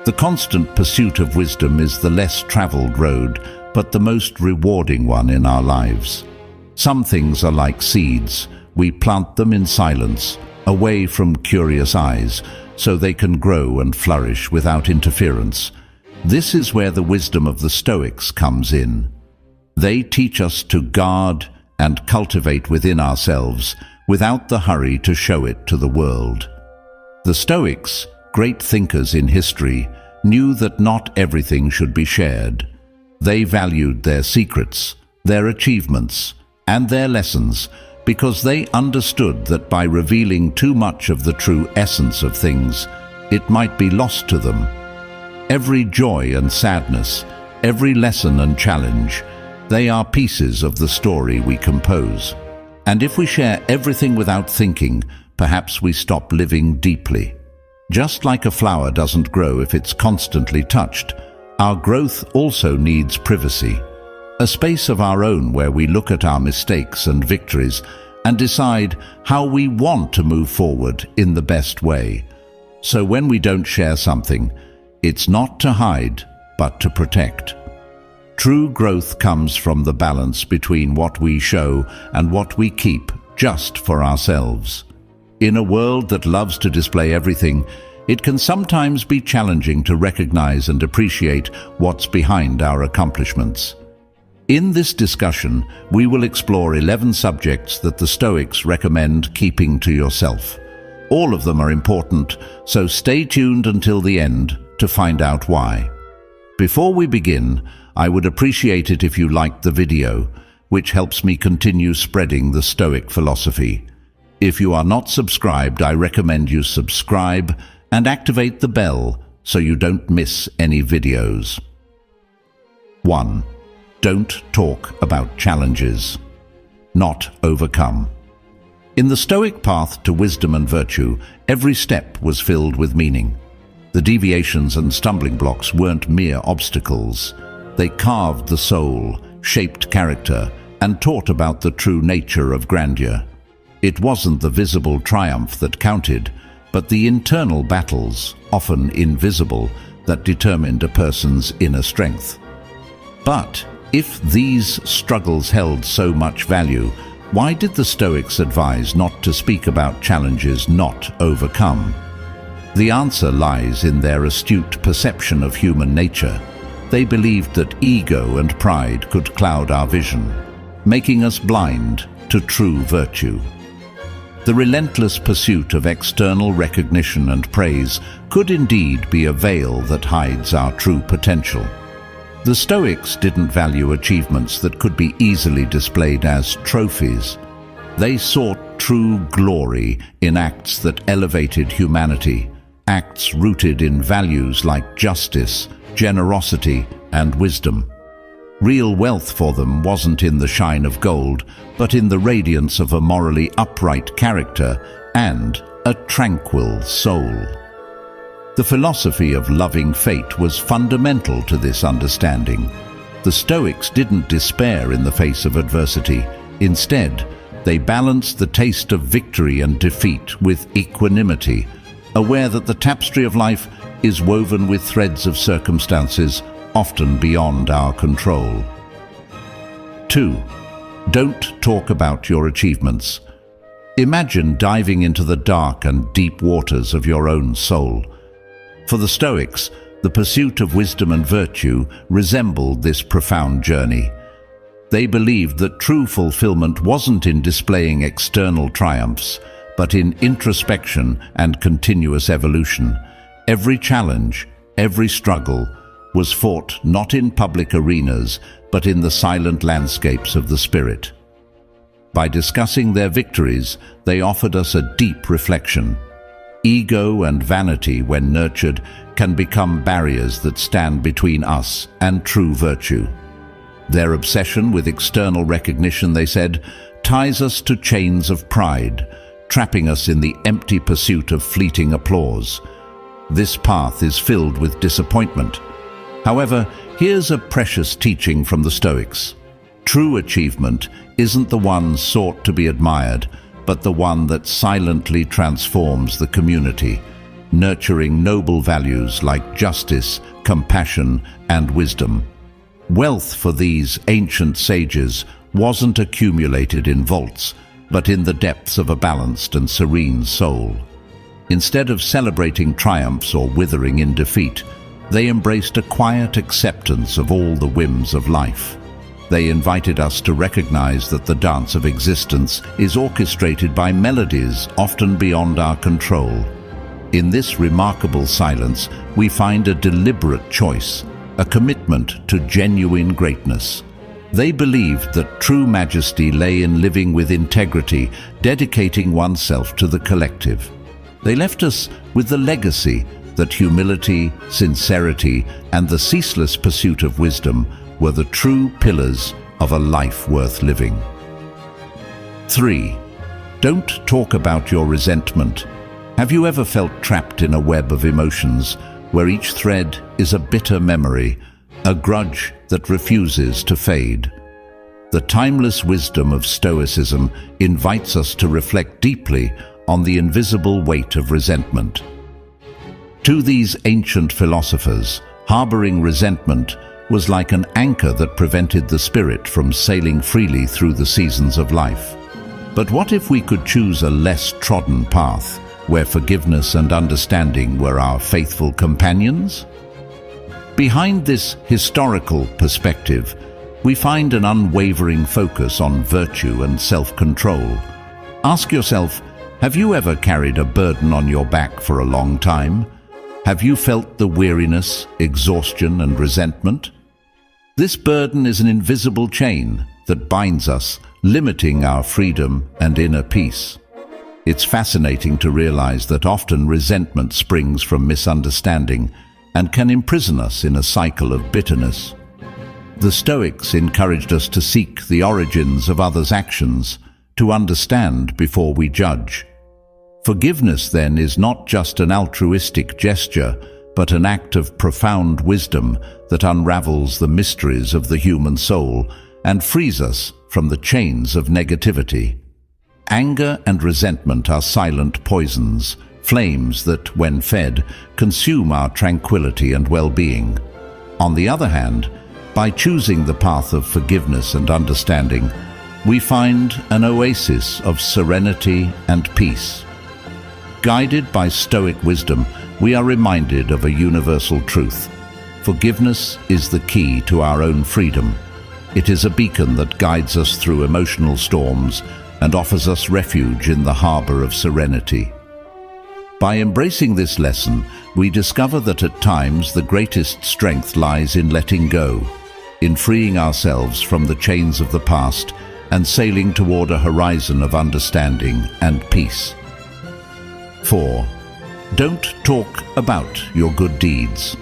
The constant pursuit of wisdom is the less traveled road, but the most rewarding one in our lives. Some things are like seeds. We plant them in silence, away from curious eyes, so they can grow and flourish without interference. This is where the wisdom of the Stoics comes in. They teach us to guard and cultivate within ourselves, without the hurry to show it to the world. The Stoics, great thinkers in history, knew that not everything should be shared. They valued their secrets, their achievements, and their lessons, because they understood that by revealing too much of the true essence of things, it might be lost to them. Every joy and sadness, every lesson and challenge, they are pieces of the story we compose. And if we share everything without thinking, perhaps we stop living deeply. Just like a flower doesn't grow if it's constantly touched, our growth also needs privacy. A space of our own where we look at our mistakes and victories and decide how we want to move forward in the best way. So when we don't share something, it's not to hide, but to protect. True growth comes from the balance between what we show and what we keep just for ourselves. In a world that loves to display everything, it can sometimes be challenging to recognize and appreciate what's behind our accomplishments. In this discussion, we will explore 11 subjects that the Stoics recommend keeping to yourself. All of them are important, so stay tuned until the end to find out why. Before we begin, I would appreciate it if you liked the video, which helps me continue spreading the Stoic philosophy. If you are not subscribed, I recommend you subscribe and activate the bell so you don't miss any videos. 1. Don't talk about challenges. Not overcome. In the Stoic path to wisdom and virtue, every step was filled with meaning. The deviations and stumbling blocks weren't mere obstacles. They carved the soul, shaped character, and taught about the true nature of grandeur. It wasn't the visible triumph that counted, but the internal battles, often invisible, that determined a person's inner strength. But if these struggles held so much value, why did the Stoics advise not to speak about challenges not overcome? The answer lies in their astute perception of human nature. They believed that ego and pride could cloud our vision, making us blind to true virtue. The relentless pursuit of external recognition and praise could indeed be a veil that hides our true potential. The Stoics didn't value achievements that could be easily displayed as trophies. They sought true glory in acts that elevated humanity, acts rooted in values like justice, generosity, and wisdom. Real wealth for them wasn't in the shine of gold, but in the radiance of a morally upright character and a tranquil soul. The philosophy of loving fate was fundamental to this understanding. The Stoics didn't despair in the face of adversity. Instead, they balanced the taste of victory and defeat with equanimity, aware that the tapestry of life is woven with threads of circumstances often beyond our control. 2. Don't talk about your achievements. Imagine diving into the dark and deep waters of your own soul. For the Stoics, the pursuit of wisdom and virtue resembled this profound journey. They believed that true fulfillment wasn't in displaying external triumphs, but in introspection and continuous evolution. Every challenge, every struggle, was fought not in public arenas, but in the silent landscapes of the spirit. By discussing their victories, they offered us a deep reflection. Ego and vanity, when nurtured, can become barriers that stand between us and true virtue. Their obsession with external recognition, they said, ties us to chains of pride, trapping us in the empty pursuit of fleeting applause. This path is filled with disappointment. However, here's a precious teaching from the Stoics. True achievement isn't the one sought to be admired, but the one that silently transforms the community. nurturing noble values like justice, compassion, and wisdom. Wealth for these ancient sages wasn't accumulated in vaults, but in the depths of a balanced and serene soul. Instead of celebrating triumphs or withering in defeat, they embraced a quiet acceptance of all the whims of life. They invited us to recognize that the dance of existence is orchestrated by melodies often beyond our control. In this remarkable silence, we find a deliberate choice, a commitment to genuine greatness. They believed that true majesty lay in living with integrity, dedicating oneself to the collective. They left us with the legacy that humility, sincerity, and the ceaseless pursuit of wisdom were the true pillars of a life worth living. 3. Don't talk about your resentment. Have you ever felt trapped in a web of emotions where each thread is a bitter memory, a grudge that refuses to fade? The timeless wisdom of Stoicism invites us to reflect deeply on the invisible weight of resentment. To these ancient philosophers, harboring resentment was like an anchor that prevented the spirit from sailing freely through the seasons of life. But what if we could choose a less trodden path, where forgiveness and understanding were our faithful companions? Behind this historical perspective, we find an unwavering focus on virtue and self-control. Ask yourself, have you ever carried a burden on your back for a long time? Have you felt the weariness, exhaustion, and resentment? This burden is an invisible chain that binds us, limiting our freedom and inner peace. It's fascinating to realize that often resentment springs from misunderstanding and can imprison us in a cycle of bitterness. The Stoics encouraged us to seek the origins of others' actions, to understand before we judge. Forgiveness, then, is not just an altruistic gesture, but an act of profound wisdom that unravels the mysteries of the human soul and frees us from the chains of negativity. Anger and resentment are silent poisons, flames that, when fed, consume our tranquility and well-being. On the other hand, by choosing the path of forgiveness and understanding, we find an oasis of serenity and peace. Guided by Stoic wisdom, we are reminded of a universal truth. Forgiveness is the key to our own freedom. It is a beacon that guides us through emotional storms and offers us refuge in the harbor of serenity. By embracing this lesson, we discover that at times the greatest strength lies in letting go, in freeing ourselves from the chains of the past and sailing toward a horizon of understanding and peace. 4. Don't talk about your good deeds.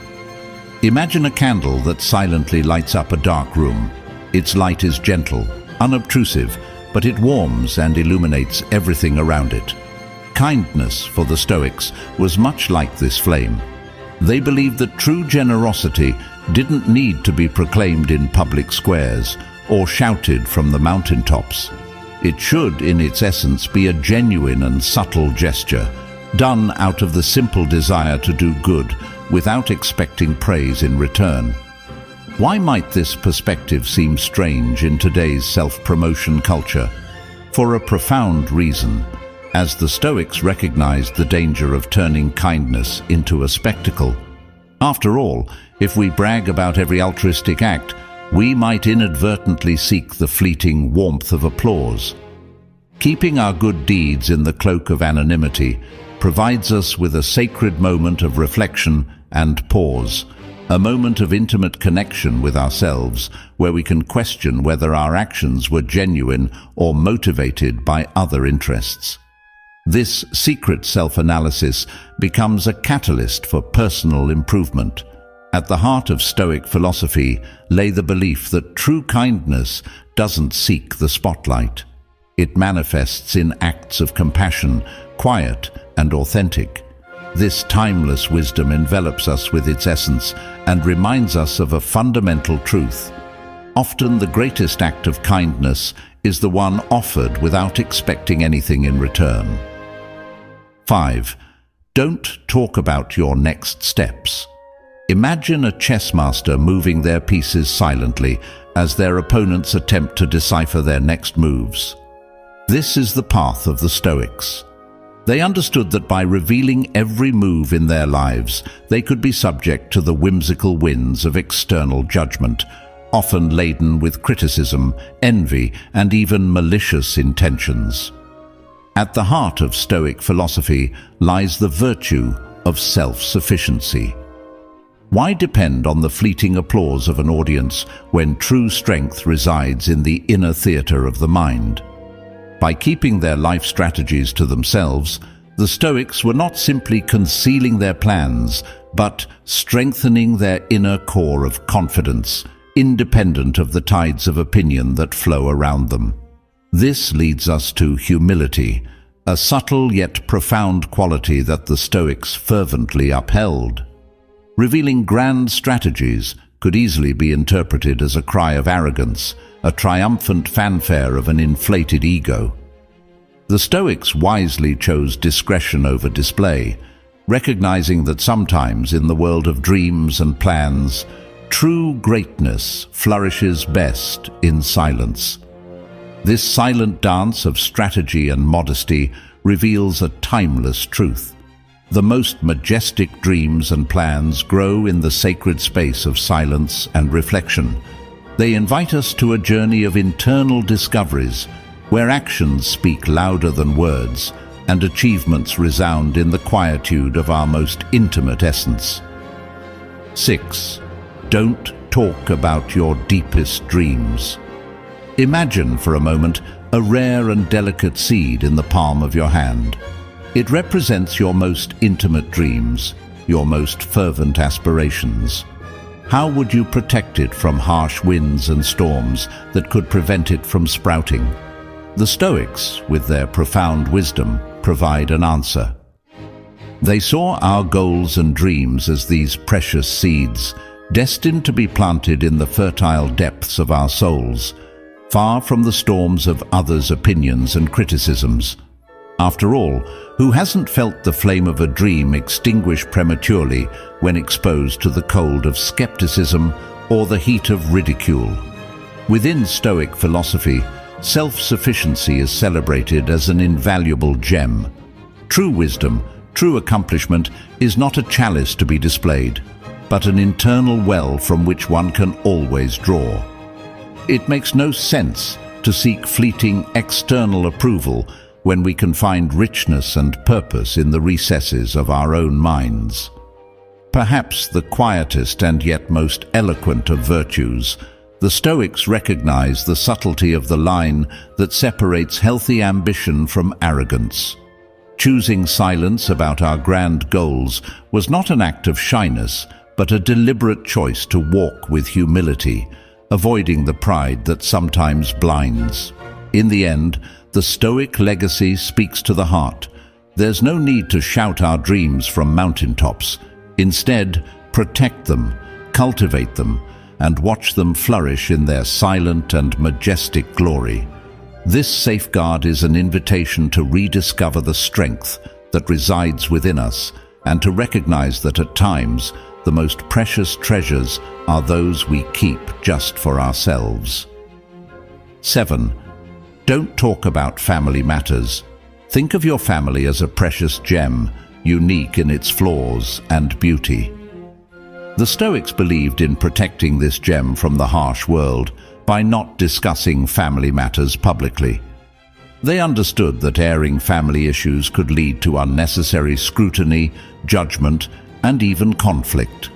Imagine a candle that silently lights up a dark room. Its light is gentle, unobtrusive, but it warms and illuminates everything around it. Kindness, for the Stoics, was much like this flame. They believed that true generosity didn't need to be proclaimed in public squares or shouted from the mountaintops. It should, in its essence, be a genuine and subtle gesture, done out of the simple desire to do good without expecting praise in return. Why might this perspective seem strange in today's self-promotion culture? For a profound reason, as the Stoics recognized the danger of turning kindness into a spectacle. After all, if we brag about every altruistic act, we might inadvertently seek the fleeting warmth of applause. Keeping our good deeds in the cloak of anonymity provides us with a sacred moment of reflection and pause, a moment of intimate connection with ourselves where we can question whether our actions were genuine or motivated by other interests. This secret self-analysis becomes a catalyst for personal improvement. At the heart of Stoic philosophy lay the belief that true kindness doesn't seek the spotlight. It manifests in acts of compassion, quiet and authentic. This timeless wisdom envelops us with its essence and reminds us of a fundamental truth. Often the greatest act of kindness is the one offered without expecting anything in return. 5. Don't talk about your next steps. Imagine a chess master moving their pieces silently as their opponents attempt to decipher their next moves. This is the path of the Stoics. They understood that by revealing every move in their lives, they could be subject to the whimsical winds of external judgment, often laden with criticism, envy, and even malicious intentions. At the heart of Stoic philosophy lies the virtue of self-sufficiency. Why depend on the fleeting applause of an audience when true strength resides in the inner theater of the mind? By keeping their life strategies to themselves, the Stoics were not simply concealing their plans, but strengthening their inner core of confidence, independent of the tides of opinion that flow around them. This leads us to humility, a subtle yet profound quality that the Stoics fervently upheld. Revealing grand strategies could easily be interpreted as a cry of arrogance, a triumphant fanfare of an inflated ego. The Stoics wisely chose discretion over display, recognizing that sometimes in the world of dreams and plans, true greatness flourishes best in silence. This silent dance of strategy and modesty reveals a timeless truth. The most majestic dreams and plans grow in the sacred space of silence and reflection. They invite us to a journey of internal discoveries, where actions speak louder than words and achievements resound in the quietude of our most intimate essence. 6. Don't talk about your deepest dreams. Imagine for a moment a rare and delicate seed in the palm of your hand. It represents your most intimate dreams, your most fervent aspirations. How would you protect it from harsh winds and storms that could prevent it from sprouting? The Stoics, with their profound wisdom, provide an answer. They saw our goals and dreams as these precious seeds, destined to be planted in the fertile depths of our souls, far from the storms of others' opinions and criticisms. After all, who hasn't felt the flame of a dream extinguish prematurely when exposed to the cold of skepticism or the heat of ridicule? Within Stoic philosophy, self-sufficiency is celebrated as an invaluable gem. True wisdom, true accomplishment is not a chalice to be displayed, but an internal well from which one can always draw. It makes no sense to seek fleeting external approval when we can find richness and purpose in the recesses of our own minds. Perhaps the quietest and yet most eloquent of virtues, the Stoics recognize the subtlety of the line that separates healthy ambition from arrogance. Choosing silence about our grand goals was not an act of shyness, but a deliberate choice to walk with humility, avoiding the pride that sometimes blinds. In the end, the Stoic legacy speaks to the heart. There's no need to shout our dreams from mountaintops. Instead, protect them, cultivate them, and watch them flourish in their silent and majestic glory. This safeguard is an invitation to rediscover the strength that resides within us and to recognize that at times, the most precious treasures are those we keep just for ourselves. 7. Don't talk about family matters. Think of your family as a precious gem, unique in its flaws and beauty. The Stoics believed in protecting this gem from the harsh world by not discussing family matters publicly. They understood that airing family issues could lead to unnecessary scrutiny, judgment, and even conflict.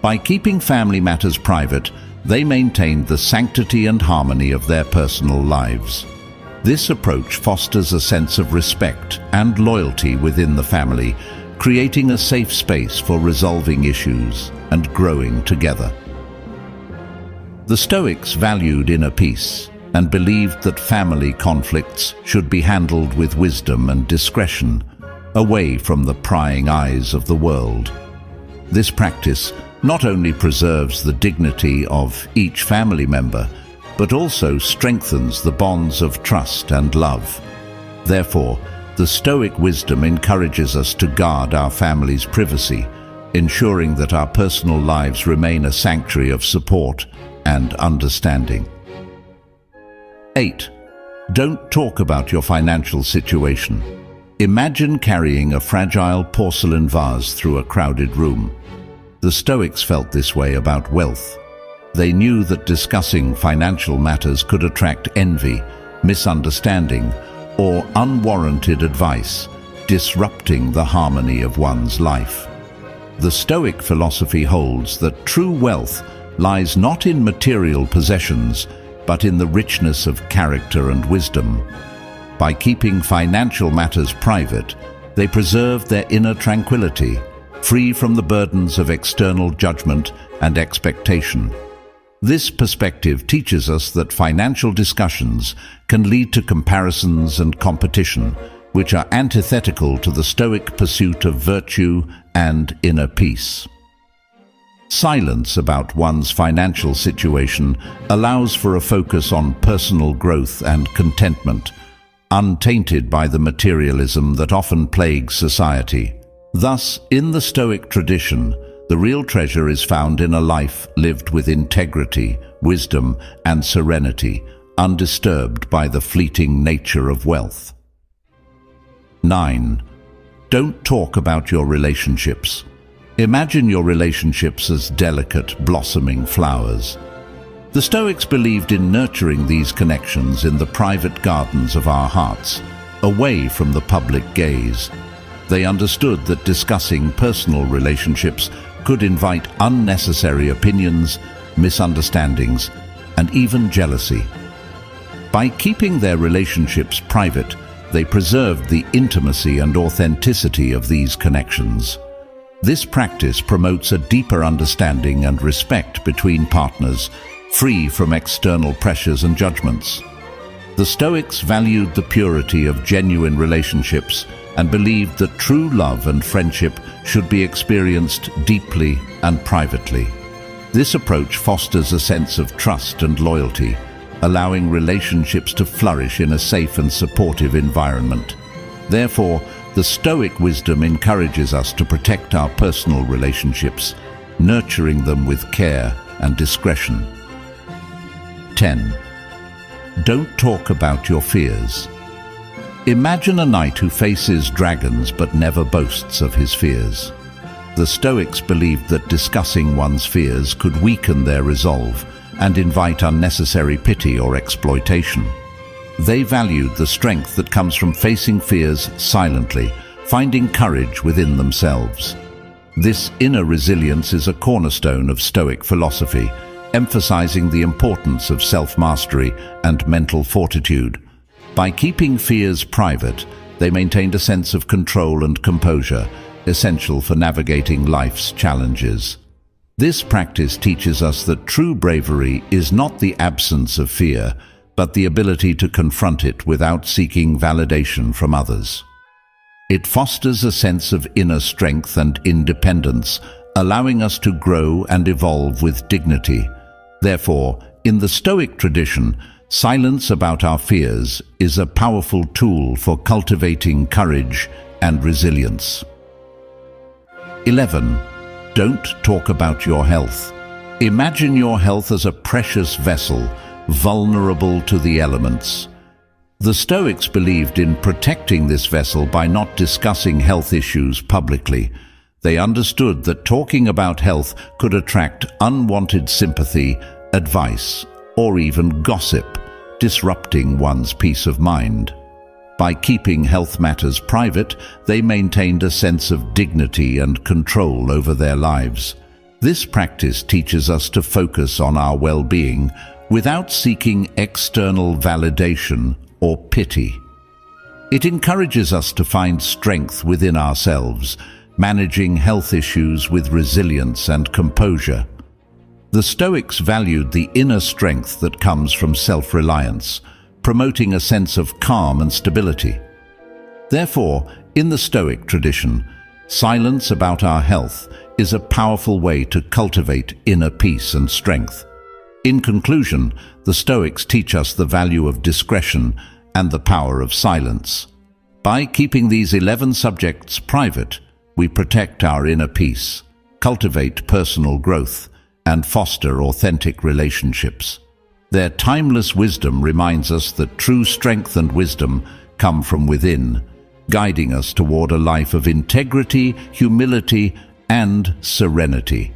By keeping family matters private, they maintained the sanctity and harmony of their personal lives. This approach fosters a sense of respect and loyalty within the family, creating a safe space for resolving issues and growing together. The Stoics valued inner peace and believed that family conflicts should be handled with wisdom and discretion, away from the prying eyes of the world. This practice not only preserves the dignity of each family member, but also strengthens the bonds of trust and love. Therefore, The Stoic wisdom encourages us to guard our family's privacy, ensuring that our personal lives remain a sanctuary of support and understanding. 8. Don't talk about your financial situation. Imagine carrying a fragile porcelain vase through a crowded room. The Stoics felt this way about wealth. They knew that discussing financial matters could attract envy, misunderstanding, or unwarranted advice, disrupting the harmony of one's life. The Stoic philosophy holds that true wealth lies not in material possessions, but in the richness of character and wisdom. By keeping financial matters private, they preserve their inner tranquility, free from the burdens of external judgment and expectation. This perspective teaches us that financial discussions can lead to comparisons and competition, which are antithetical to the Stoic pursuit of virtue and inner peace. Silence about one's financial situation allows for a focus on personal growth and contentment, untainted by the materialism that often plagues society. Thus, in the Stoic tradition, the real treasure is found in a life lived with integrity, wisdom, and serenity, undisturbed by the fleeting nature of wealth. 9. Don't talk about your relationships. Imagine your relationships as delicate, blossoming flowers. The Stoics believed in nurturing these connections in the private gardens of our hearts, away from the public gaze. They understood that discussing personal relationships could invite unnecessary opinions, misunderstandings, and even jealousy. By keeping their relationships private, they preserved the intimacy and authenticity of these connections. This practice promotes a deeper understanding and respect between partners, free from external pressures and judgments. The Stoics valued the purity of genuine relationships and believed that true love and friendship should be experienced deeply and privately. This approach fosters a sense of trust and loyalty, allowing relationships to flourish in a safe and supportive environment. Therefore, the Stoic wisdom encourages us to protect our personal relationships, nurturing them with care and discretion. 10. Don't talk about your fears. Imagine a knight who faces dragons but never boasts of his fears. The Stoics believed that discussing one's fears could weaken their resolve and invite unnecessary pity or exploitation. They valued the strength that comes from facing fears silently, finding courage within themselves. This inner resilience is a cornerstone of Stoic philosophy, emphasizing the importance of self-mastery and mental fortitude. By keeping fears private, they maintained a sense of control and composure, essential for navigating life's challenges. This practice teaches us that true bravery is not the absence of fear, but the ability to confront it without seeking validation from others. It fosters a sense of inner strength and independence, allowing us to grow and evolve with dignity. Therefore, in the Stoic tradition, silence about our fears is a powerful tool for cultivating courage and resilience. 11. Don't talk about your health. Imagine your health as a precious vessel, vulnerable to the elements. The Stoics believed in protecting this vessel by not discussing health issues publicly. They understood that talking about health could attract unwanted sympathy, advice, or even gossip, disrupting one's peace of mind. By keeping health matters private, they maintained a sense of dignity and control over their lives. This practice teaches us to focus on our well-being without seeking external validation or pity. It encourages us to find strength within ourselves, managing health issues with resilience and composure. The Stoics valued the inner strength that comes from self-reliance, promoting a sense of calm and stability. Therefore, in the Stoic tradition, silence about our health is a powerful way to cultivate inner peace and strength. In conclusion, the Stoics teach us the value of discretion and the power of silence. By keeping these 11 subjects private, we protect our inner peace, cultivate personal growth, and foster authentic relationships. Their timeless wisdom reminds us that true strength and wisdom come from within, guiding us toward a life of integrity, humility, and serenity.